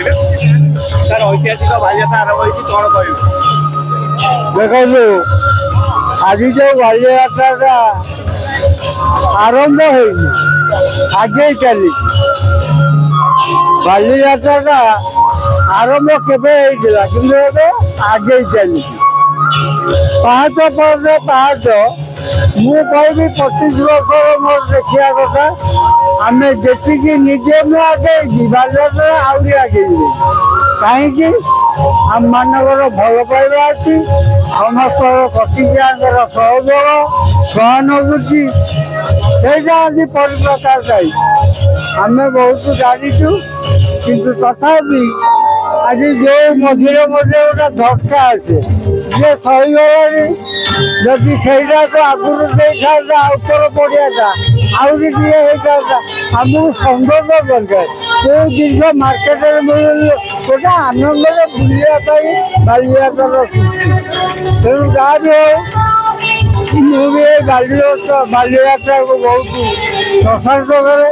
ତାର ଐତିହାସିକ ବାଲିଯାତ୍ରା ଆରମ୍ଭ ହେଇଛି କଣ କହିବେ? ଦେଖନ୍ତୁ ଆଜି ଯୋଉ ବାଲିଯାତ୍ରାଟା ଆରମ୍ଭ ହେଇନି ଆଗେଇ ଚାଲିଛି। ବାଲିଯାତ୍ରାଟା ଆରମ୍ଭ କେବେ ହେଇଥିଲା କିନ୍ତୁ ଏବେ ଆଗେଇ ଚାଲିଛି। ପାହାଚ ପରେ ପାହାଚ ମୁଁ କହିବି 25 ବର୍ଷର ମୋର ଦେଖିବା କଥା। ଆମେ ଯେତିକି ନିଜେ ମୁଁ ଆଗେଇଛି ବାଲିଯାତ୍ରା ଆହୁରି ଆଗେଇବି। କାହିଁକି ଆମମାନଙ୍କର ଭଲ ପାଇବା ଅଛି, ସମସ୍ତଙ୍କର ପ୍ରତିକ୍ରିୟାଙ୍କର ସହଯୋଗ ସହାନୁଭୂତି ସେଇଟା ଆଜି ପରିପ୍ରକାଶ ପାଇଛି। ଆମେ ବହୁତ ଜାଣିଛୁ କିନ୍ତୁ ତଥାପି ଆଜି ଯେଉଁ ମଝିରେ ମଝିରେ ଗୋଟେ ଝଟକା ଆସେ ଯିଏ ସହିଗଲାଣି ଯଦି ସେଇଟାକୁ ଆଗରୁ ଦେଇଥାନ୍ତା ଉତ୍ତର ପଡ଼ିଆଟା ଆହୁରି ଟିକେ ହେଇଥାନ୍ତା। ଆମକୁ ସୌନ୍ଦର୍ଯ୍ୟ ଦରକାର କେଉଁ ଜିନିଷ ମାର୍କେଟରେ ମିଳୁନି ଗୋଟେ ଆନନ୍ଦରେ ବୁଲିବା ପାଇଁ ବାଲିଯାତ୍ରାର ସୃଷ୍ଟି। ତେଣୁ ଯାହା ବି ହଉ ମୁଁ ବି ଏଇ ବାଲିଯାତ୍ରାକୁ ବହୁତ ପ୍ରଶଂସା କରେ।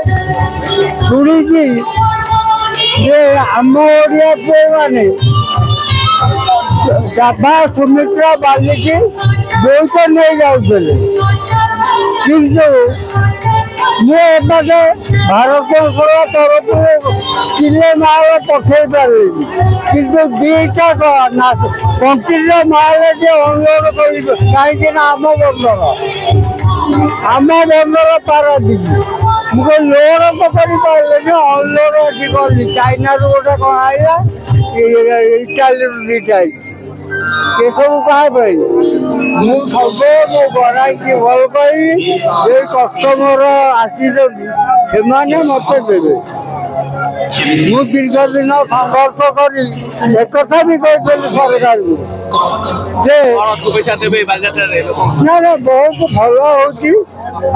ଶୁଣିଛି ଯେ ଆମ ଓଡ଼ିଆ ପୁଅମାନେ ଜାଭା ସୁମିତ୍ରା ବାଲିକି ବୋଇତ ନେଇ ଯାଉଥିଲେ କିନ୍ତୁ ମୁଁ ଏପଟେ ଭାରତ ତରଫରୁ କିଲେ ମାଳ ପଠେଇ ପାରିଲିନି କିନ୍ତୁ ଦିଟା କଣ୍ଟ୍ରିର ମାଳ ଟିକେ ଅନଲୋଡ଼ କରିବ କାହିଁକି ନା ଆମ ବନ୍ଦର ପାରାଦୀପ। ମୁଁ ଲୋଡ଼ ତ କରିପାରିଲିନି ଅନଲୋଡ଼ ଏଠି କଲି। ଚାଇନାରୁ ଗୋଟେ କ'ଣ ଆଇଲା ଇଟାଲୀରୁ ଦୁଇଟା ଆଇଛି। ଏସବୁ କାହା ପାଇଁ? ମୁଁ ସବୁ ମୋ ଗରାଇକି ଭଲ ପାଇବି। ଯେ କଷ୍ଟମର ଆସିଛନ୍ତି ସେମାନେ ମୋତେ ଦେବେ। ମୁଁ ଦୀର୍ଘ ଦିନ ସଂଘର୍ଷ କରି ଏକଥା ବି କହିଥିଲି ସରକାରକୁ ଯେ ନା ବହୁତ ଭଲ ହେଉଛି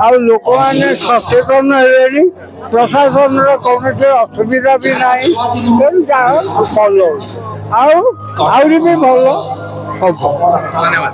ଆଉ ଲୋକମାନେ ସଚେତନ ହେଲେଣି। ପ୍ରଶାସନର କୌଣସି ଅସୁବିଧା ବି ନାହିଁ। ତେଣୁ ଯାହା ଭଲ ହେଉଛି ଆଉ ଆହୁରି ବି ଭଲ ହବ। ଧନ୍ୟବାଦ।